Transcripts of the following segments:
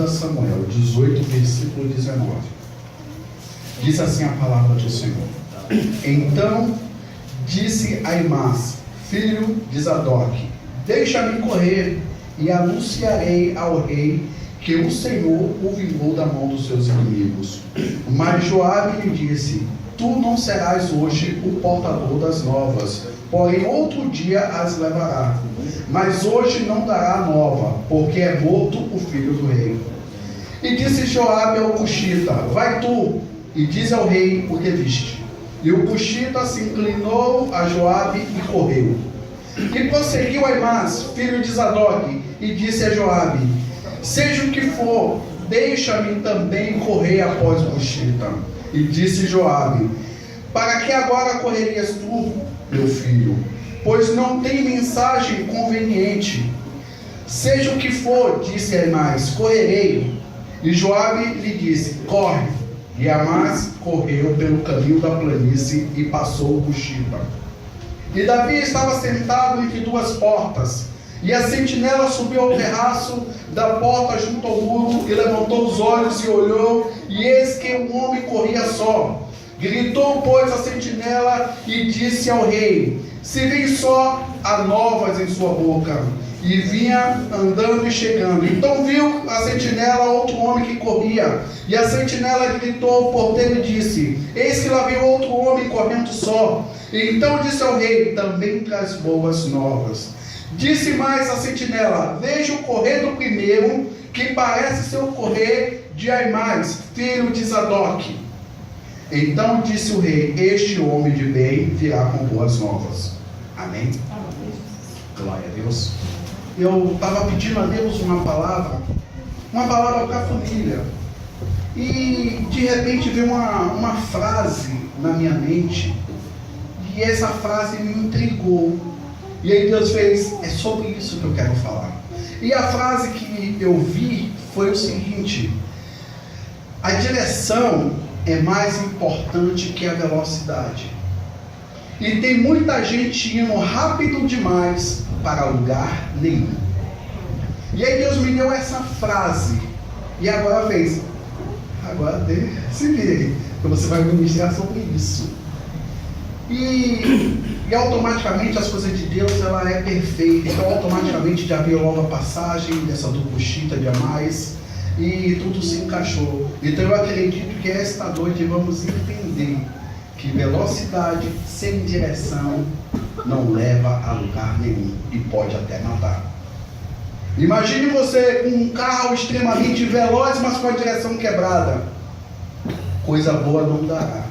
2 Samuel 18, versículo 19. Diz assim a palavra do Senhor. Então disse Aimás, filho de Zadok: deixa-me correr, e anunciarei ao rei que o Senhor o vingou da mão dos seus inimigos. Mas Joabe lhe disse: tu não serás hoje o portador das novas, porém outro dia as levará. Mas hoje não dará nova, porque é morto o filho do rei. E disse Joabe ao cuxita: vai tu, e diz ao rei o que viste. E o cuxita se inclinou a Joabe e correu. E prosseguiu Aimás, filho de Zadok, e disse a Joabe: seja o que for, deixa-me também correr após o cuxita. E disse Joabe: para que agora correrias tu, meu filho? Pois não tem mensagem conveniente. Seja o que for, disse Aimás, correrei. E Joabe lhe disse: corre. E Aimás correu pelo caminho da planície e passou o cuxita. E Davi estava sentado entre duas portas, e a sentinela subiu ao terraço da porta junto ao muro, e levantou os olhos e olhou, e eis que um homem corria só. Gritou, pois, a sentinela e disse ao rei: se vem só, há novas em sua boca. E vinha andando e chegando. Então viu a sentinela outro homem que corria. E a sentinela gritou ao porteiro e disse: eis que lá vem outro homem correndo só. E então disse ao rei: também traz boas novas. Disse mais a sentinela: veja o correr do primeiro, que parece ser o correr de Aimás, filho de Zadok. Então disse o rei: este homem de bem virá com boas novas. Amém? Glória a Deus. Eu estava pedindo a Deus uma palavra para a família. E de repente veio uma frase na minha mente. E essa frase me intrigou. E aí Deus fez: é sobre isso que eu quero falar. E a frase que eu vi foi o seguinte: a direção é mais importante que a velocidade. E tem muita gente indo rápido demais para lugar nenhum. E aí Deus me deu essa frase. E agora fez: agora se vire, que você vai ministrar sobre isso. E automaticamente as coisas de Deus, ela é perfeita. Então automaticamente já veio logo a passagem dessa do cuxita de Aimás, e tudo se encaixou. Então eu acredito que esta noite vamos entender que velocidade sem direção não leva a lugar nenhum e pode até matar. Imagine você com um carro extremamente veloz, mas com a direção quebrada. Coisa boa não dará.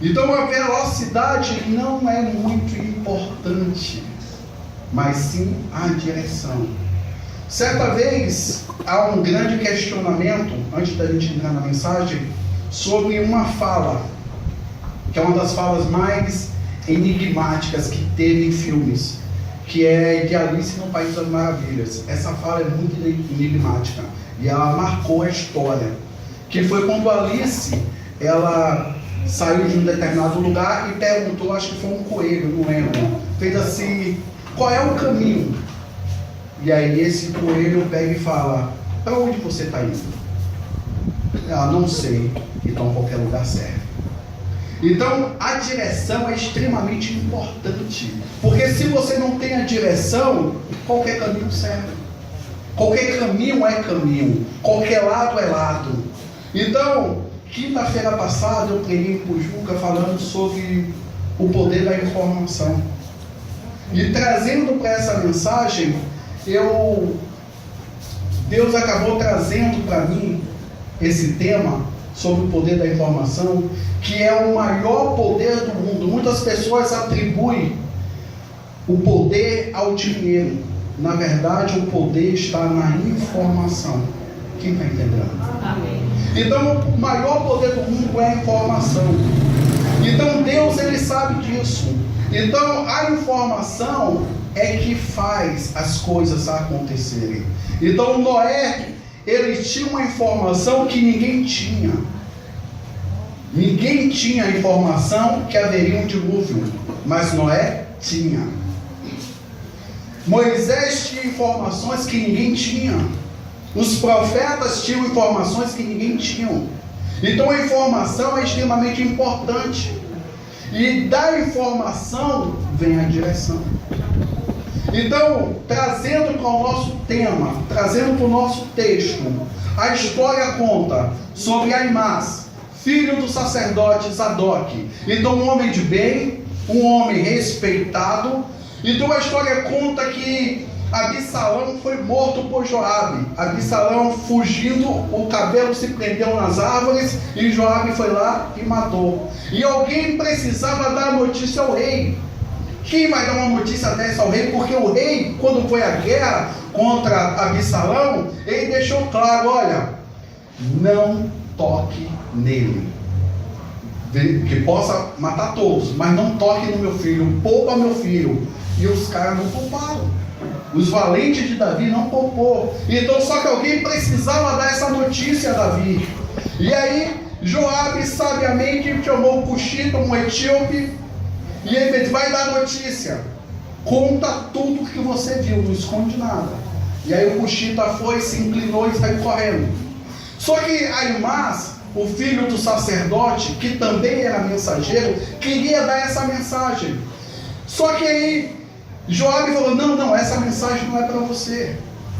Então a velocidade não é muito importante, mas sim a direção. Certa vez, há um grande questionamento, antes da gente entrar na mensagem, sobre uma fala, que é uma das falas mais enigmáticas que teve em filmes, que é de Alice no País das Maravilhas. Essa fala é muito enigmática e ela marcou a história, que foi quando Alice, ela saiu de um determinado lugar e perguntou, acho que foi um coelho, não lembro, fez assim: qual é o caminho? E aí esse coelho pega e fala: para onde você está indo? Ela: não sei. Então qualquer lugar serve. Então a direção é extremamente importante, porque se você não tem a direção, qualquer caminho serve. Qualquer caminho é caminho, qualquer lado é lado. Então, quinta-feira passada eu preguei em Pujuca falando sobre o poder da informação. E trazendo para essa mensagem, Deus acabou trazendo para mim esse tema sobre o poder da informação, que é o maior poder do mundo. Muitas pessoas atribuem o poder ao dinheiro. Na verdade, o poder está na informação. Quem está entendendo? Amém. Então, o maior poder do mundo é a informação. Então, Deus, ele sabe disso. Então, a informação é que faz as coisas acontecerem. Então, Noé, ele tinha uma informação que ninguém tinha. Ninguém tinha a informação que haveria um dilúvio, mas Noé tinha. Moisés tinha informações que ninguém tinha. Os profetas tinham informações que ninguém tinha. Então a informação é extremamente importante. E da informação vem a direção. Então, trazendo para o nosso tema, trazendo para o nosso texto, a história conta sobre Aimás, filho do sacerdote Zadok. Então, um homem de bem, um homem respeitado. Então, a história conta que Absalão foi morto por Joabe. Absalão fugindo, o cabelo se prendeu nas árvores e Joabe foi lá e matou. E alguém precisava dar notícia ao rei. Quem vai dar uma notícia dessa ao rei? Porque o rei, quando foi à guerra contra Absalão, ele deixou claro: olha, não toque nele, que possa matar todos, mas não toque no meu filho, poupa meu filho. E os caras não pouparam. Os valentes de Davi não poupou. Então, só que alguém precisava dar essa notícia a Davi. E aí, Joabe sabiamente chamou o Cuxita, um etíope, e ele vai dar notícia. Conta tudo que você viu, não esconde nada. E aí o Cuxita foi, se inclinou e saiu correndo. Só que Aimás, o filho do sacerdote, que também era mensageiro, queria dar essa mensagem. Só que aí Joabe falou: não, essa mensagem não é para você.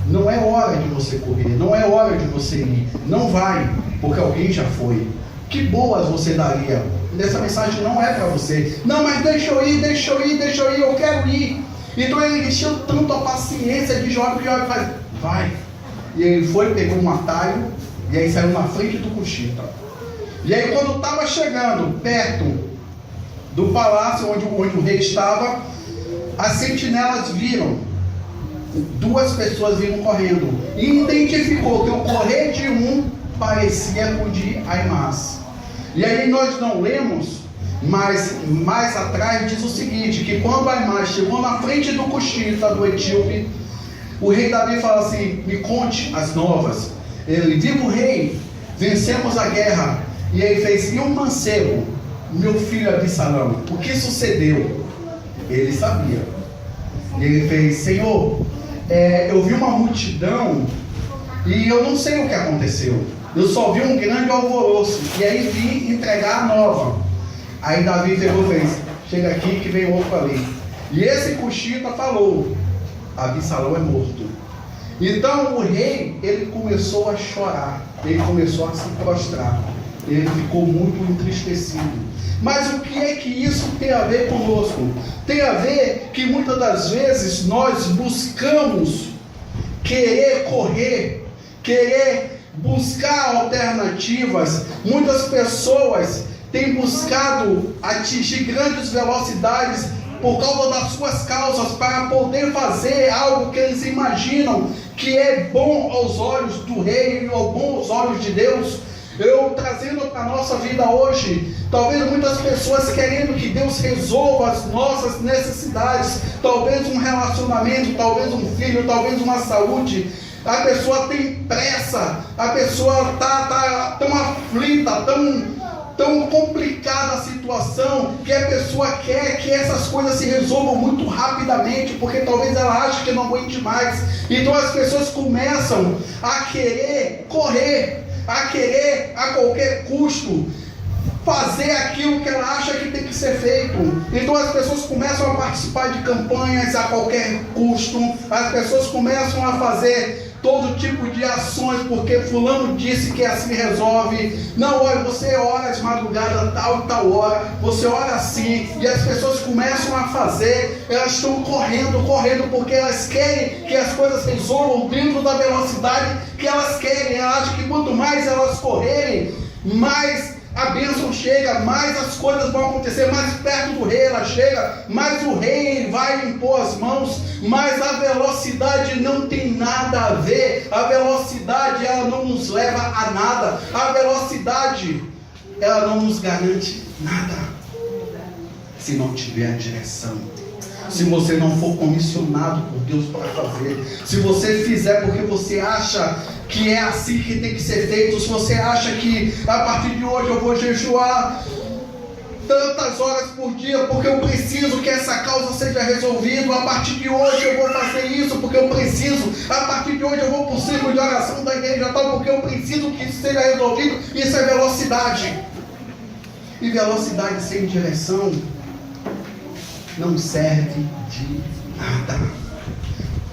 Não é hora de você correr, não é hora de você ir. Não vai, porque alguém já foi. Que boas você daria. Essa mensagem não é para você. Não, mas deixa eu ir, eu quero ir. Então ele encheu tanto a paciência de Joabe que Joabe faz: vai. E ele foi, pegou um atalho, e aí saiu na frente do Cuxita. E aí quando estava chegando perto do palácio onde o rei estava, as sentinelas viram, duas pessoas viram correndo, e identificou que o correr de um parecia com o de Aimás. E aí nós não lemos, mas mais atrás diz o seguinte, que quando Aimás chegou na frente do Cuxita, do etíope, o rei Davi fala assim: me conte as novas. Ele: vivo rei, vencemos a guerra. E ele fez: e um mancebo, meu filho Absalão, o que sucedeu? Ele sabia. Ele fez: Senhor, eu vi uma multidão e eu não sei o que aconteceu. Eu só vi um grande alvoroço. E aí vim entregar a nova. Aí Davi pegou e fez: chega aqui que vem outro ali. E esse Cuxita falou: Absalão é morto. Então o rei, ele começou a chorar, ele começou a se prostrar, ele ficou muito entristecido. Mas o que é que isso tem a ver conosco? Tem a ver que muitas das vezes nós buscamos querer correr, querer buscar alternativas. Muitas pessoas têm buscado atingir grandes velocidades por causa das suas causas, para poder fazer algo que eles imaginam que é bom aos olhos do rei, ou bom aos olhos de Deus. Eu trazendo para a nossa vida hoje, talvez muitas pessoas querendo que Deus resolva as nossas necessidades, talvez um relacionamento, talvez um filho, talvez uma saúde. A pessoa tem pressa, a pessoa está tão aflita, tão complicada a situação, que a pessoa quer que essas coisas se resolvam muito rapidamente, porque talvez ela ache que não aguente mais. Então as pessoas começam a querer correr, a querer a qualquer custo fazer aquilo que ela acha que tem que ser feito. Então as pessoas começam a participar de campanhas a qualquer custo, as pessoas começam a fazer todo tipo de ações, porque fulano disse que assim resolve. Não, olha, você ora às madrugadas, tal e tal hora, você ora assim, e as pessoas começam a fazer, elas estão correndo, porque elas querem que as coisas resolvam dentro da velocidade que elas querem. Elas acham que quanto mais elas correrem, mais a bênção chega, mais as coisas vão acontecer, mais perto do rei ela chega, mais o rei vai impor as mãos. Mas a velocidade não tem nada a ver. A velocidade, ela não nos leva a nada. A velocidade, ela não nos garante nada, se não tiver a direção. Se você não for comissionado por Deus para fazer, se você fizer porque você acha que é assim que tem que ser feito, se você acha que a partir de hoje eu vou jejuar tantas horas por dia, porque eu preciso que essa causa seja resolvida. A partir de hoje eu vou fazer isso, porque eu preciso. A partir de hoje eu vou para o círculo de oração da igreja tal, porque eu preciso que isso seja resolvido. Isso é velocidade. E velocidade sem direção não serve de nada.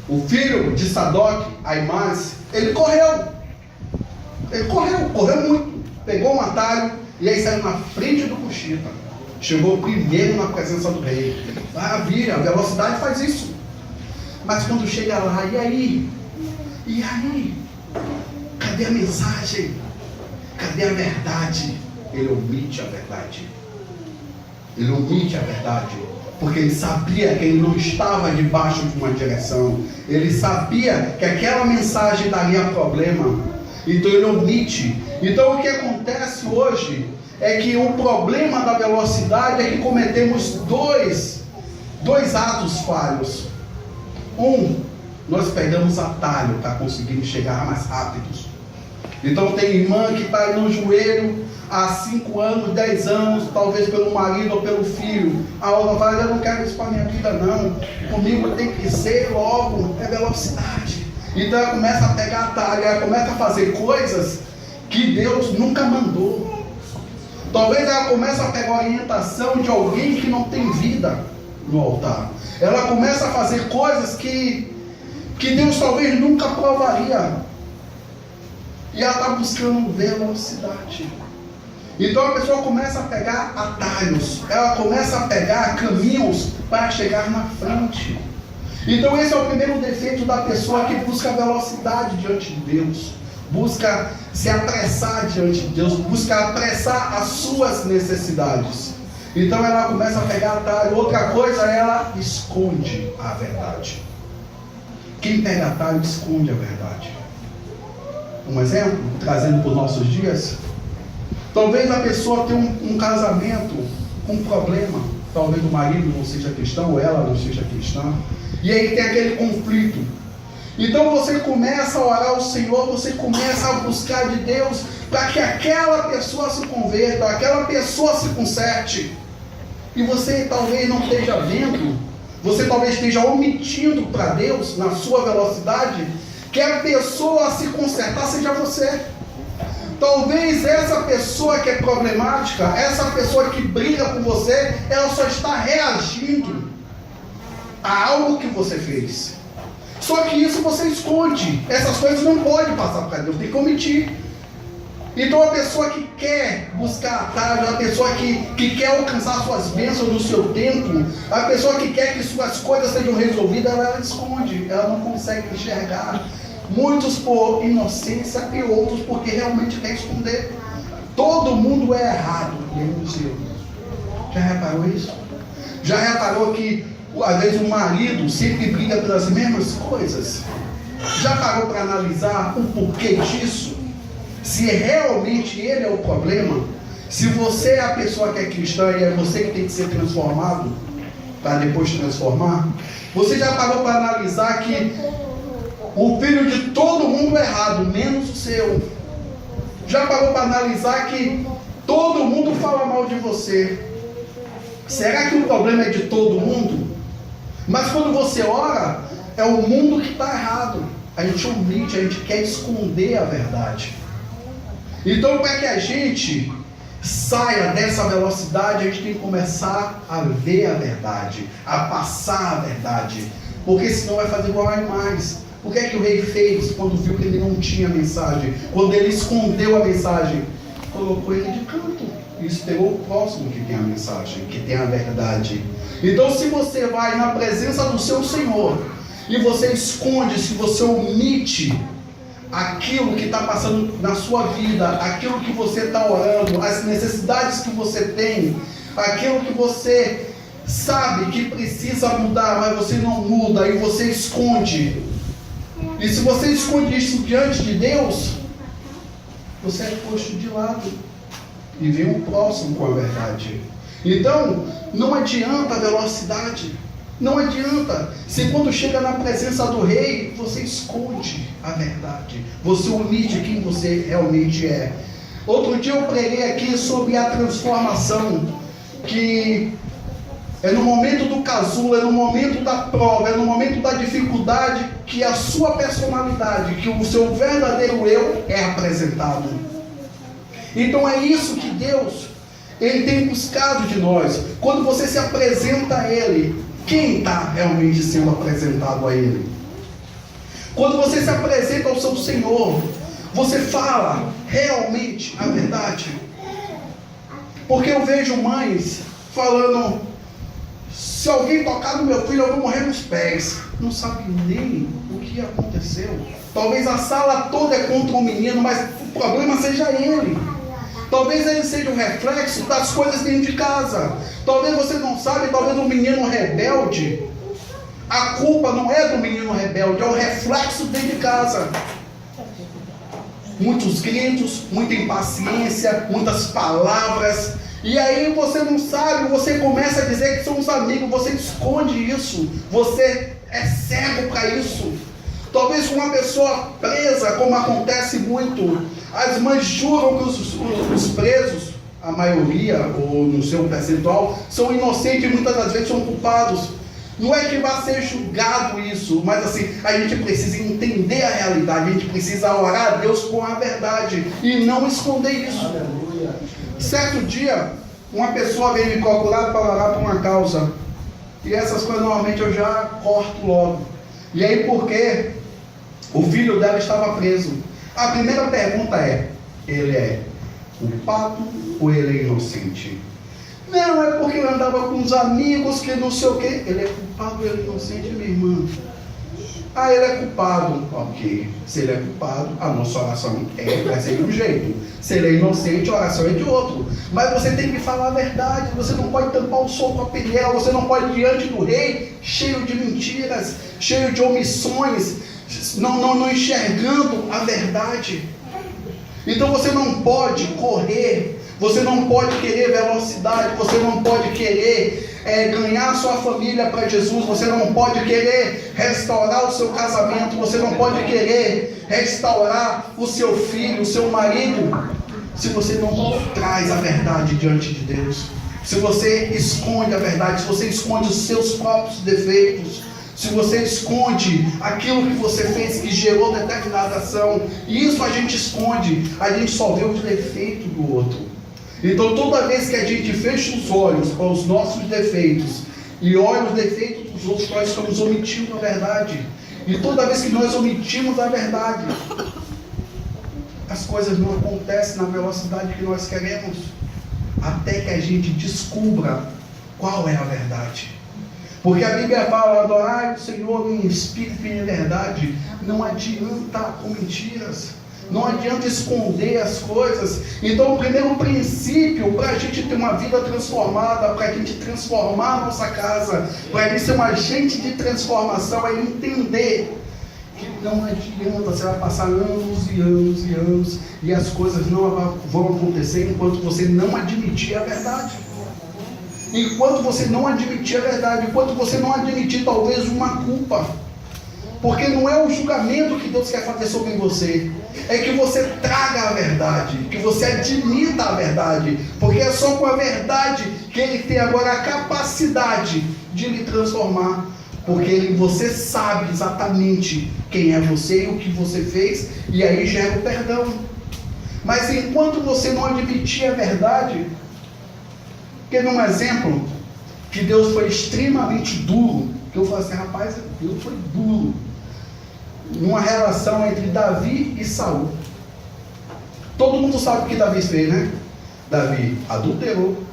O filho de Sadoc, Aimás, ele correu muito, pegou um atalho e aí saiu na frente do Cuxita. Chegou primeiro na presença do rei. Maravilha, a velocidade faz isso. Mas quando chega lá, e aí? Cadê a mensagem? Cadê a verdade? Ele omite a verdade. Ele omite a verdade. Porque ele sabia que ele não estava debaixo de uma direção. Ele sabia que aquela mensagem daria problema. Então ele omite. Então o que acontece hoje é que o problema da velocidade é que cometemos dois atos falhos. Nós pegamos atalho para conseguir chegar mais rápidos. Então tem irmã que está no joelho há 5 anos, 10 anos, talvez pelo marido ou pelo filho. A outra fala, eu não quero isso para minha vida não. Comigo tem que ser logo, é velocidade. Então ela começa a pegar atalho, ela começa a fazer coisas que Deus nunca mandou. Talvez ela comece a pegar a orientação de alguém que não tem vida no altar. Ela começa a fazer coisas que Deus talvez nunca aprovaria. E ela está buscando velocidade. Então a pessoa começa a pegar atalhos. Ela começa a pegar caminhos para chegar na frente. Então esse é o primeiro defeito da pessoa que busca velocidade diante de Deus. Busca se apressar diante de Deus. Busca apressar as suas necessidades. Então ela começa a pegar atalho. Outra coisa, ela esconde a verdade. Quem pega atalho esconde a verdade. Um exemplo, trazendo para os nossos dias. Talvez a pessoa tenha um casamento com problema. Talvez o marido não seja cristão, ou ela não seja cristã. E aí tem aquele conflito. Então você começa a orar ao Senhor, você começa a buscar de Deus para que aquela pessoa se converta, aquela pessoa se conserte. E você talvez não esteja vendo, você talvez esteja omitindo para Deus, na sua velocidade, que a pessoa a se consertar seja você. Talvez essa pessoa que é problemática, essa pessoa que briga com você, ela só está reagindo a algo que você fez. Só que isso você esconde. Essas coisas não podem passar para Deus, tem que omitir. Então a pessoa que quer buscar atalho, a pessoa que quer alcançar suas bênçãos no seu tempo, a pessoa que quer que suas coisas sejam resolvidas, ela esconde, ela não consegue enxergar. Muitos por inocência e outros porque realmente quer esconder. Todo mundo é errado, menos eu. Já reparou isso? Já reparou que às vezes o marido sempre briga pelas mesmas coisas? Já parou para analisar o porquê disso? Se realmente ele é o problema? Se você é a pessoa que é cristã e é você que tem que ser transformado para depois transformar? Você já parou para analisar que o filho de todo mundo é errado, menos o seu? Já parou para analisar que todo mundo fala mal de você? Será que o problema é de todo mundo? Mas quando você ora, é o mundo que está errado. A gente omite, a gente quer esconder a verdade. Então, para que a gente saia dessa velocidade, a gente tem que começar a ver a verdade, a passar a verdade. Porque senão vai fazer igual a Aimás. O que é que o rei fez quando viu que ele não tinha mensagem? Quando ele escondeu a mensagem? Colocou ele de canto. Isso pegou o próximo que tem a mensagem, que tem a verdade. Então se você vai na presença do seu Senhor e você esconde, se você omite aquilo que está passando na sua vida, aquilo que você está orando, as necessidades que você tem, aquilo que você sabe que precisa mudar, mas você não muda e você esconde. E se você esconde isso diante de Deus, você é posto de lado e vem o próximo com a verdade. Então, não adianta a velocidade, não adianta. Se quando chega na presença do rei, você esconde a verdade, você omite quem você realmente é. Outro dia eu preguei aqui sobre a transformação. que é no momento do casulo, é no momento da prova, é no momento da dificuldade que a sua personalidade, que o seu verdadeiro eu é apresentado. Então é isso que Deus, Ele tem buscado de nós. Quando você se apresenta a Ele, quem está realmente sendo apresentado a Ele? Quando você se apresenta ao seu Senhor, você fala realmente a verdade? Porque eu vejo mães falando: se alguém tocar no meu filho, eu vou morrer nos pés. Não sabe nem o que aconteceu. Talvez a sala toda é contra o menino, mas o problema seja ele. Talvez ele seja um reflexo das coisas dentro de casa. Talvez você não sabe, talvez um menino rebelde, a culpa não é do menino rebelde, é o reflexo dentro de casa. Muitos gritos, muita impaciência, muitas palavras. E aí você não sabe, você começa a dizer que são os amigos, você esconde isso, você é cego para isso. Talvez com uma pessoa presa, como acontece muito, as mães juram que os presos, a maioria, ou no seu percentual, são inocentes e muitas das vezes são culpados. Não é que vai ser julgado isso, mas assim, a gente precisa entender a realidade, a gente precisa orar a Deus com a verdade e não esconder isso. Aleluia. Certo dia, uma pessoa veio me procurar para orar por uma causa, e essas coisas normalmente eu já corto logo. E aí, porque o filho dela estava preso. A primeira pergunta é: ele é culpado ou ele é inocente? Não, é porque ele andava com os amigos que não sei o que. Ele é culpado ou ele é inocente, minha irmã? Ah, ele é culpado. Ok. Se ele é culpado, a nossa oração vai ser de um jeito. Se ele é inocente, a oração é de outro. Mas você tem que falar a verdade. Você não pode tampar o sol com a peneira. Você não pode ir diante do rei cheio de mentiras, cheio de omissões, não enxergando a verdade. Então você não pode correr. Você não pode querer velocidade, você não pode querer ganhar sua família para Jesus, você não pode querer restaurar o seu casamento, você não pode querer restaurar o seu filho, o seu marido, se você não traz a verdade diante de Deus, se você esconde a verdade, se você esconde os seus próprios defeitos, se você esconde aquilo que você fez que gerou determinada ação, isso a gente esconde, a gente só vê o defeito do outro. Então toda vez que a gente fecha os olhos para os nossos defeitos e olha os defeitos dos outros, nós estamos omitindo a verdade. E toda vez que nós omitimos a verdade, as coisas não acontecem na velocidade que nós queremos, até que a gente descubra qual é a verdade. Porque a Bíblia fala: adorai o Senhor em espírito e em verdade. Não adianta com mentiras. Não adianta esconder as coisas. Então o primeiro princípio para a gente ter uma vida transformada, para a gente transformar a nossa casa, para a gente ser um agente de transformação, é entender que não adianta, você vai passar anos e anos e anos e as coisas não vão acontecer enquanto você não admitir a verdade. Enquanto você não admitir a verdade, enquanto você não admitir talvez uma culpa. Porque não é o julgamento que Deus quer fazer sobre você, é que você traga a verdade, que você admita a verdade, porque é só com a verdade que Ele tem agora a capacidade de lhe transformar, porque você sabe exatamente quem é você e o que você fez, e aí gera o perdão. Mas enquanto você não admitir a verdade, porque num exemplo que Deus foi extremamente duro, que eu falo assim: rapaz, Deus foi duro, numa relação entre Davi e Saul. Todo mundo sabe o que Davi fez, né? Davi adulterou,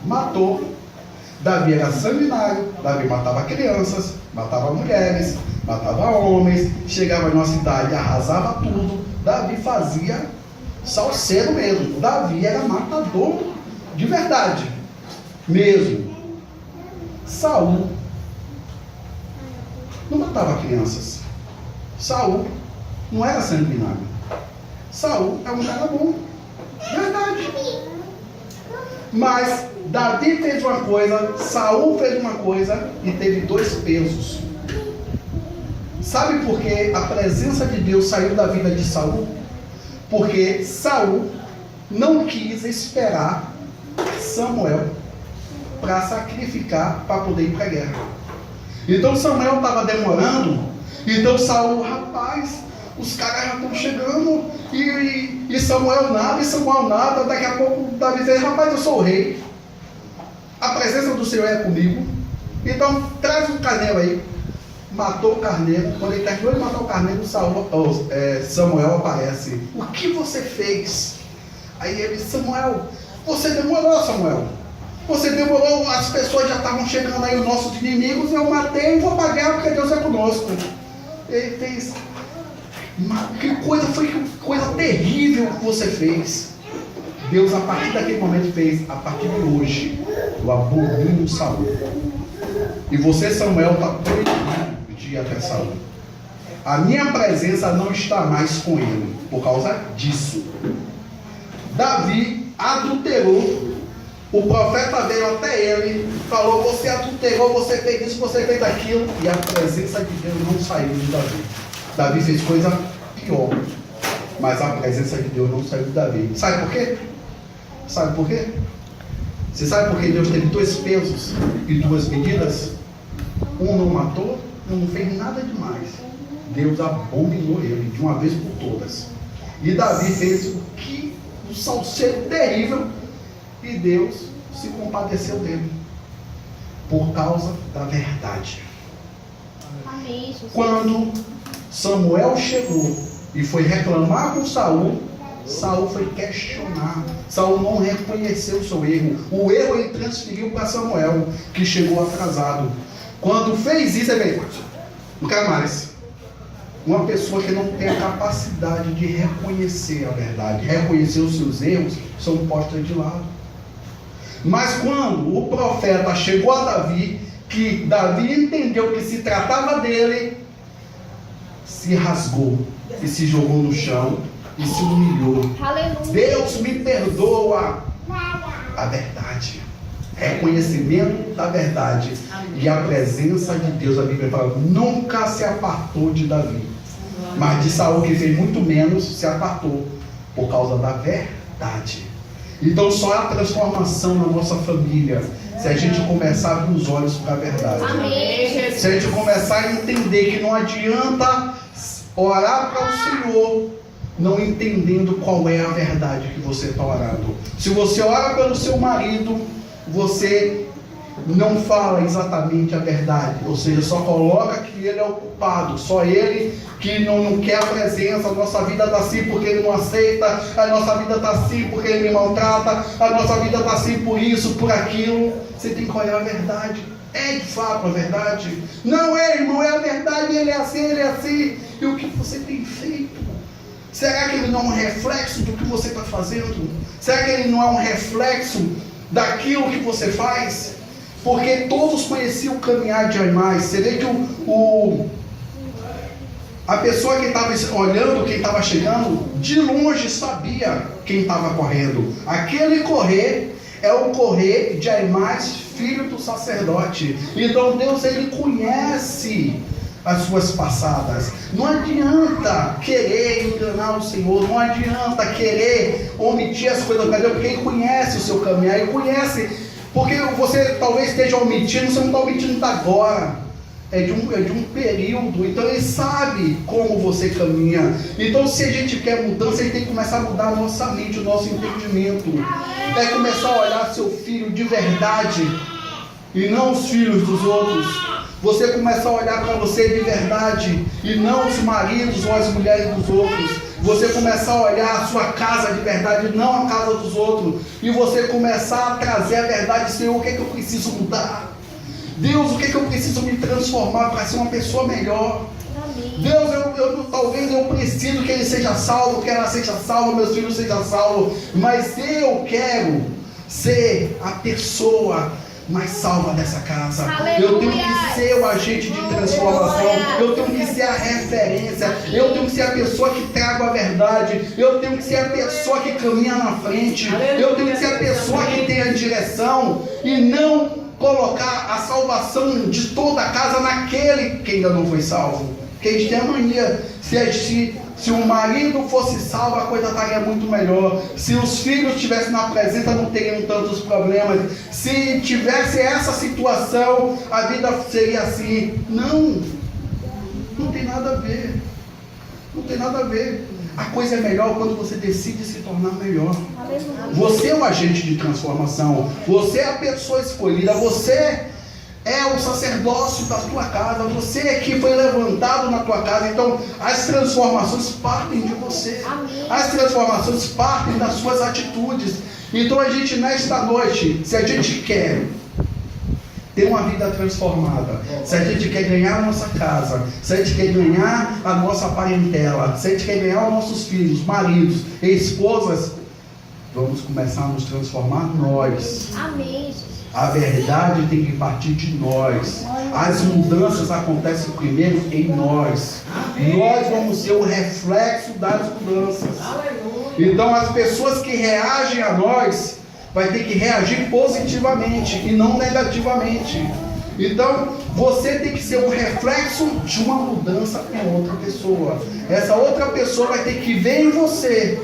matou. Davi era sanguinário. Davi matava crianças, matava mulheres, matava homens, chegava numa cidade, arrasava tudo. Davi fazia salseiro mesmo. Davi era matador de verdade mesmo. Saul não matava crianças. Saul não era sanguinário. Saul é um cara bom. Verdade. Mas Davi fez uma coisa, Saul fez uma coisa e teve dois pesos. Sabe por que a presença de Deus saiu da vida de Saul? Porque Saul não quis esperar Samuel para sacrificar, para poder ir para a guerra. Então Samuel estava demorando. Então Saul, rapaz, os caras já estão chegando. E Samuel nada. Daqui a pouco Davi diz, rapaz, eu sou o rei. A presença do Senhor é comigo. Então traz um carneiro aí. Matou o carneiro. Quando ele terminou de matar o carneiro, Samuel aparece. O que você fez? Aí ele disse, Samuel, você demorou, Samuel. Você demorou, as pessoas já estavam chegando aí, os nossos inimigos, eu matei e vou para a guerra porque Deus é conosco. Ele fez, que coisa terrível que você fez. Deus, a partir daquele momento, fez, a partir de hoje, eu abomino Saul. E você, Samuel, está proibido de ir até Saul. A minha presença não está mais com ele, por causa disso. Davi adulterou. O profeta veio até ele, falou, você adulterou, você fez isso, você fez aquilo, e a presença de Deus não saiu de Davi. Davi fez coisa pior, mas a presença de Deus não saiu de Davi. Sabe por quê? Sabe por quê? Você sabe por que Deus teve 2 pesos e 2 medidas? Um não matou, um não fez nada demais. Deus abominou ele de uma vez por todas. E Davi fez um salseiro terrível, e Deus se compadeceu dele por causa da verdade. Amém. Quando Samuel chegou e foi reclamar com Saul, Saul foi questionar. Saul não reconheceu o seu erro. O erro ele transferiu para Samuel, que chegou atrasado. Quando fez isso, ele veio, não quero mais. Uma pessoa que não tem a capacidade de reconhecer a verdade, reconhecer os seus erros, são postas de lado. Mas quando o profeta chegou a Davi, que Davi entendeu que se tratava dele, se rasgou e se jogou no chão e se humilhou. Aleluia. Deus me perdoa. A verdade. Reconhecimento da verdade. E a presença de Deus, a Bíblia fala, nunca se apartou de Davi. Mas de Saul, que fez muito menos, se apartou por causa da verdade. Então só há transformação na nossa família se a gente começar a abrir os olhos para a verdade. Amém. Se a gente começar a entender que não adianta orar para o Senhor não entendendo qual é a verdade que você está orando. Se você ora pelo seu marido, você não fala exatamente a verdade, ou seja, só coloca que ele é o culpado, só ele que não quer a presença. A nossa vida está assim porque ele não aceita, a nossa vida está assim porque ele me maltrata, a nossa vida está assim por isso, por aquilo. Você tem que olhar a verdade. É de fato a verdade? Não é, irmão, é a verdade, ele é assim. E o que você tem feito? Será que ele não é um reflexo do que você está fazendo? Será que ele não é um reflexo daquilo que você faz? Porque todos conheciam o caminhar de animais. Você vê que a pessoa que estava olhando, quem estava chegando, de longe sabia quem estava correndo. Aquele correr é o correr de animais, filho do sacerdote. Então Deus, ele conhece as suas passadas. Não adianta querer enganar o Senhor, não adianta querer omitir as coisas para Deus, porque ele conhece o seu caminhar, ele conhece. Porque você talvez esteja omitindo, você não está omitindo da agora. É de um período. Então ele sabe como você caminha. Então se a gente quer mudança, a gente tem que começar a mudar a nossa mente, o nosso entendimento. É começar a olhar seu filho de verdade e não os filhos dos outros. Você começar a olhar para você de verdade e não os maridos ou as mulheres dos outros. Você começar a olhar a sua casa de verdade, não a casa dos outros. E você começar a trazer a verdade. Senhor, o que é que eu preciso mudar? Deus, o que é que eu preciso me transformar para ser uma pessoa melhor? Deus, talvez eu preciso que ele seja salvo, que ela seja salva, meus filhos sejam salvos. Mas eu quero ser a pessoa mais salva dessa casa. Aleluia. Eu tenho que ser o agente de transformação. Eu tenho que ser a referência. Eu tenho que ser a pessoa que traga a verdade. Eu tenho que ser a pessoa que caminha na frente. Eu tenho que ser a pessoa que tem a direção e não colocar a salvação de toda a casa naquele que ainda não foi salvo. Porque a gente tem a mania, se o marido fosse salvo, a coisa estaria muito melhor. Se os filhos estivessem na presença, não teriam tantos problemas. Se tivesse essa situação, a vida seria assim. Não tem nada a ver. Não tem nada a ver. A coisa é melhor quando você decide se tornar melhor. Você é o agente de transformação. Você é a pessoa escolhida. Você é o sacerdócio da tua casa. Você é que foi levantado na tua casa. Então, as transformações partem de você. As transformações partem das suas atitudes. Então, a gente, nesta noite, se a gente quer ter uma vida transformada, se a gente quer ganhar a nossa casa, se a gente quer ganhar a nossa parentela, se a gente quer ganhar os nossos filhos, maridos e esposas, vamos começar a nos transformar nós. Amém. A verdade tem que partir de nós. As mudanças acontecem primeiro em nós. Nós vamos ser o reflexo das mudanças. Então as pessoas que reagem a nós vai ter que reagir positivamente e não negativamente. Então você tem que ser um reflexo de uma mudança em outra pessoa. Essa outra pessoa vai ter que ver em você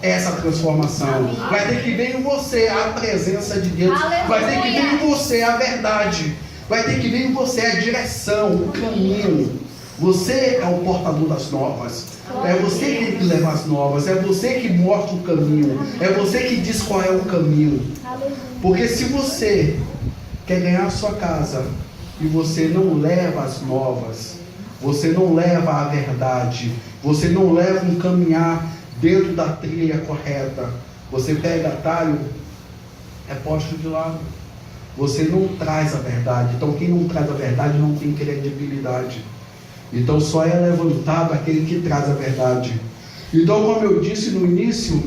essa transformação. Vai ter que ver em você a presença de Deus. Vai ter que ver em você a verdade. Vai ter que ver em você a direção, o caminho. Você é o portador das novas. É você que tem que levar as novas. É você que mostra o caminho. É você que diz qual é o caminho. Porque se você quer ganhar a sua casa e você não leva as novas, você não leva a verdade, você não leva um caminhar dentro da trilha correta, você pega atalho, é posto de lado. Você não traz a verdade. Então quem não traz a verdade não tem credibilidade. Então só é levantado aquele que traz a verdade. Então, como eu disse no início,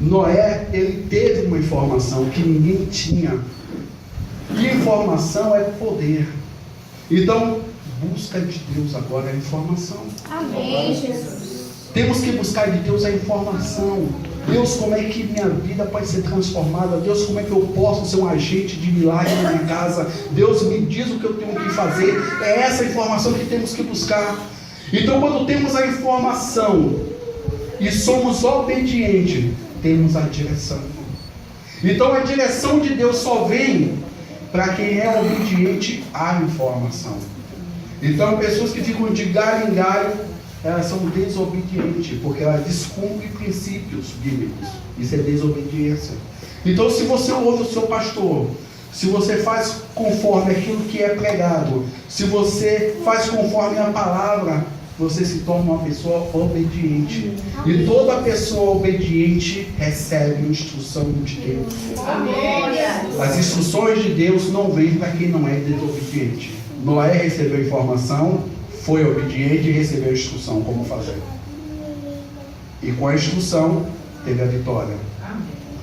Noé, ele teve uma informação que ninguém tinha. E informação é poder. Então, busca de Deus agora a informação. Amém, Jesus. Temos que buscar de Deus a informação. Deus, como é que minha vida pode ser transformada? Deus, como é que eu posso ser um agente de milagre na minha casa? Deus, me diz o que eu tenho que fazer. É essa informação que temos que buscar. Então, quando temos a informação e somos obedientes, temos a direção. Então, a direção de Deus só vem para quem é obediente à informação. Então, pessoas que ficam de galho em galho, elas são desobedientes, porque elas descumprem princípios bíblicos. Isso é desobediência. Então, se você ouve o seu pastor, se você faz conforme aquilo que é pregado, se você faz conforme a palavra, você se torna uma pessoa obediente. E toda pessoa obediente recebe instrução de Deus. Amém. As instruções de Deus não vêm para quem não é desobediente. Noé recebeu informação, foi obediente e recebeu a instrução como fazer. E com a instrução teve a vitória.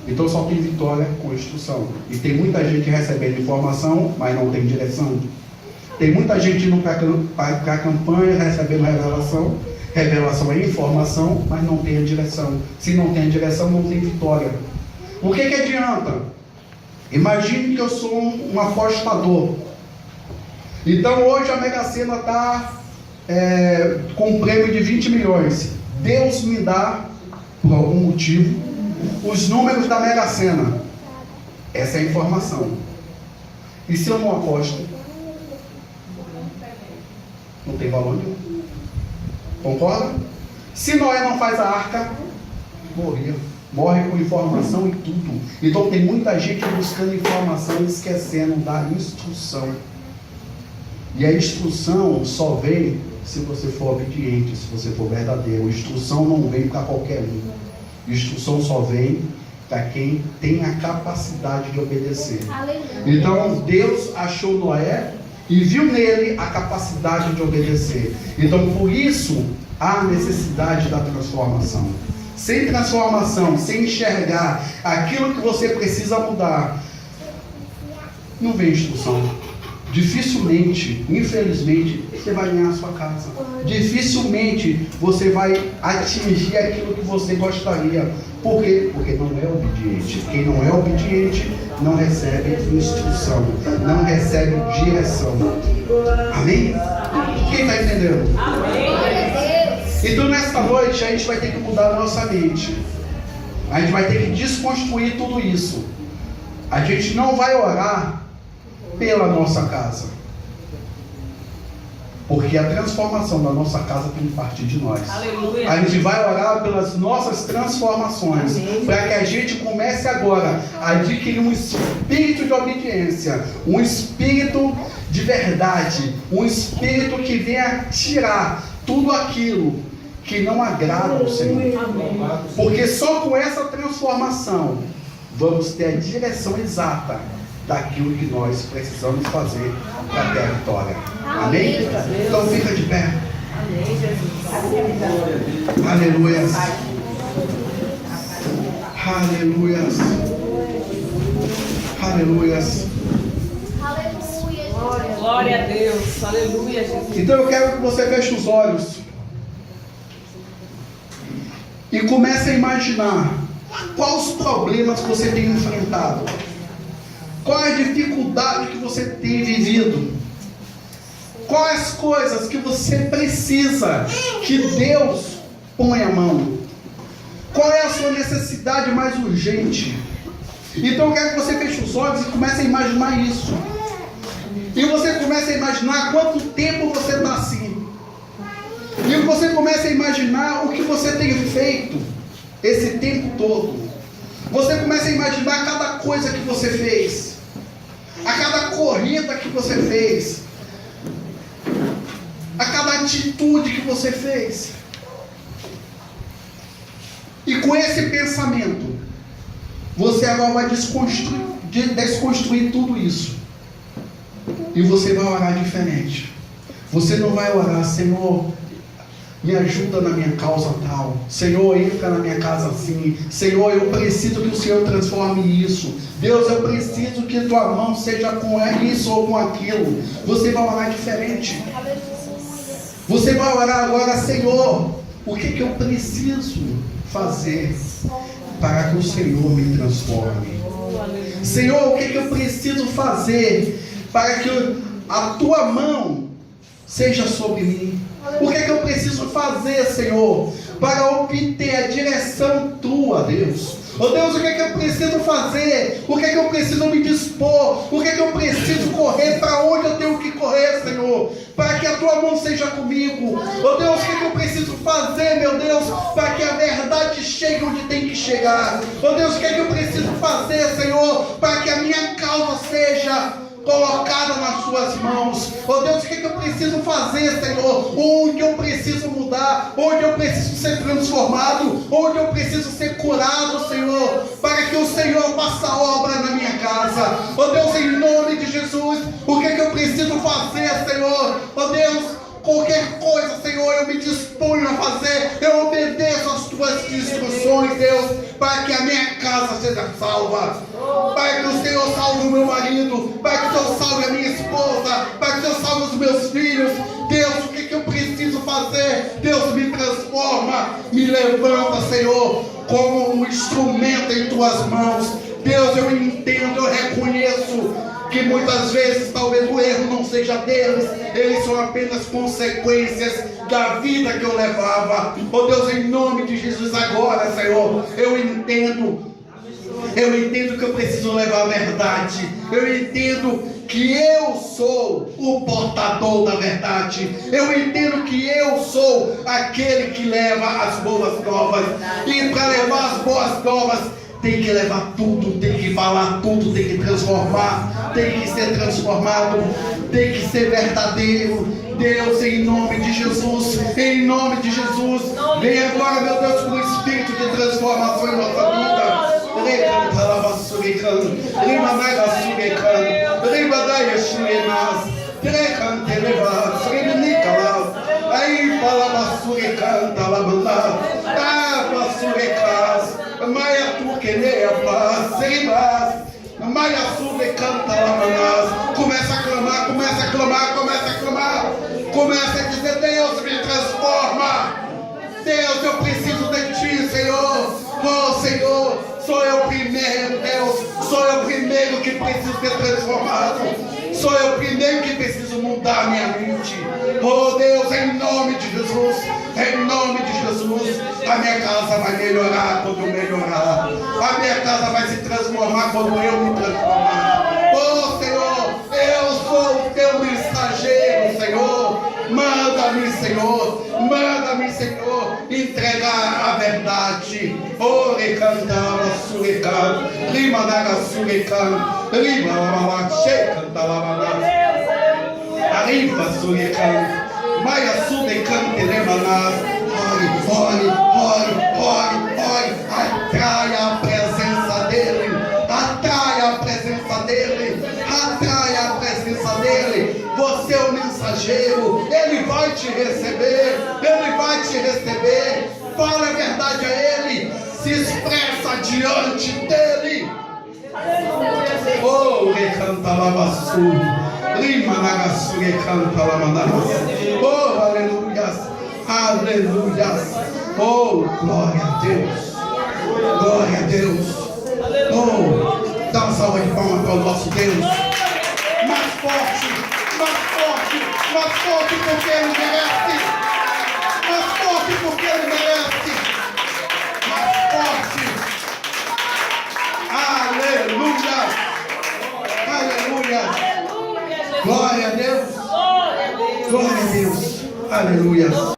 Então só tem vitória com a instrução. E tem muita gente recebendo informação, mas não tem direção. Tem muita gente indo para a campanha recebendo revelação. Revelação é informação, mas não tem a direção. Se não tem a direção, não tem vitória. O que adianta? Imagine que eu sou um apostador. Então hoje a Mega Sena está com um prêmio de 20 milhões. Deus me dá, por algum motivo, os números da Mega Sena. Essa é a informação. E se eu não aposto? Não tem valor nenhum. Concorda? Se Noé não faz a arca, morre com informação e tudo. Então tem muita gente buscando informação e esquecendo da instrução. E a instrução só vem se você for obediente, se você for verdadeiro. A instrução não vem para qualquer um. A instrução só vem para quem tem a capacidade de obedecer. Então Deus achou Noé e viu nele a capacidade de obedecer. Então por isso há necessidade da transformação. Sem transformação, sem enxergar aquilo que você precisa mudar, não vem instrução. Dificilmente, infelizmente, você vai ganhar a sua casa. Dificilmente você vai atingir aquilo que você gostaria. Por quê? Porque não é obediente. Quem não é obediente não recebe instrução, não recebe direção. Amém? Quem está entendendo? Então nesta noite a gente vai ter que mudar a nossa mente. A gente vai ter que desconstruir tudo isso. A gente não vai orar pela nossa casa, porque a transformação da nossa casa tem que partir de nós. Aleluia. A gente vai orar pelas nossas transformações, para que a gente comece agora a adquirir um espírito de obediência, um espírito de verdade, um espírito que venha tirar tudo aquilo que não agrada ao Senhor. Porque só com essa transformação vamos ter a direção exata daquilo que nós precisamos fazer para ter a vitória. Amém? Então fica de pé. Amém, Jesus. Aleluias. Aleluias. Aleluias. Glória a Deus. Aleluia, Jesus. Então eu quero que você feche os olhos e comece a imaginar quais os problemas que você tem enfrentado, qual é a dificuldade que você tem vivido, quais as coisas que você precisa que Deus ponha a mão, qual é a sua necessidade mais urgente. Então eu quero que você feche os olhos e comece a imaginar isso. E você comece a imaginar quanto tempo você está assim. E você comece a imaginar o que você tem feito esse tempo todo. Você começa a imaginar cada coisa que você fez, a cada corrida que você fez, a cada atitude que você fez. E com esse pensamento, você agora vai desconstruir tudo isso. E você vai orar diferente. Você não vai orar, Senhor, me ajuda na minha causa tal. Senhor, entra na minha casa assim. Senhor, eu preciso que o Senhor transforme isso. Deus, eu preciso que tua mão seja com isso ou com aquilo. Você vai orar diferente. Você vai orar agora, Senhor, o que eu preciso fazer para que o Senhor me transforme? Senhor, o que eu preciso fazer para que a tua mão seja sobre mim? O que eu preciso fazer, Senhor, para obter a direção tua, Deus? Oh Deus, o que eu preciso fazer? O que eu preciso me dispor? O que eu preciso correr? Para onde eu tenho que correr, Senhor? Para que a tua mão seja comigo. Oh Deus, o que eu preciso fazer, meu Deus? Para que a verdade chegue onde tem que chegar. Oh Deus, o que eu preciso fazer, Senhor? Para que a minha causa seja colocada nas suas mãos. Oh Deus, o que eu preciso fazer, Senhor? Onde eu preciso mudar? Onde eu preciso ser transformado? Onde eu preciso ser curado, Senhor? Para que o Senhor faça obra na minha casa. Oh Deus, em nome de Jesus, o que eu preciso fazer, Senhor? Oh Deus, qualquer coisa, Senhor, eu me disponho a fazer. Eu obedeço às tuas instruções, Deus, para que a minha casa seja salva, para que o Senhor salve o meu marido, para que o Senhor salve a minha esposa, para que o Senhor salve os meus filhos. Deus, o que eu preciso fazer? Deus, me transforma, me levanta, Senhor, como um instrumento em tuas mãos. Deus, eu entendo, eu reconheço que muitas vezes talvez o erro não seja deles, eles são apenas consequências da vida que eu levava. Oh Deus, em nome de Jesus, agora, Senhor, eu entendo que eu preciso levar a verdade. Eu entendo que eu sou o portador da verdade. Eu entendo que eu sou aquele que leva as boas novas. E para levar as boas novas, tem que levar tudo, tem que falar tudo, tem que transformar, tem que ser transformado, tem que ser verdadeiro. Deus, em nome de Jesus, vem agora, meu Deus, com o espírito de transformação em nossa vida. Começa a clamar. Começa a dizer: Deus, me transforma. Deus, eu preciso de ti, Senhor. Oh, Senhor, sou eu primeiro, Deus. Sou eu primeiro que preciso ser transformado. Sou eu primeiro que preciso mudar minha mente. Oh, Deus, em nome de Jesus. Em nome de Jesus, a minha casa vai melhorar quando eu melhorar. A minha casa vai se transformar quando eu me transformar. Oh Senhor, eu sou o teu mensageiro, Senhor. Manda-me, Senhor. Manda-me, Senhor, entregar a verdade. Oh, recantava, surecam, lima naga surecam, lima lavava, checanta lavava, arriba surecam. Maia surecam, telemanas. Ore, atrai a presença dele, atrai a presença dele, atrai a presença dele. Você é o mensageiro, ele vai te receber, ele vai te receber. Fala a verdade a ele, se expressa diante dele. Oh, recanta lavassu, lima nagassu, recanta lamanas. Oh, aleluias. Aleluia. Oh, glória a Deus. Glória a Deus. Oh, dá uma salva de palmas para o nosso Deus. Mais forte, mais forte, mais forte porque Ele merece. Mais forte porque Ele merece. Mais forte. Aleluia. Aleluia. Glória a Deus. Glória a Deus. Aleluia.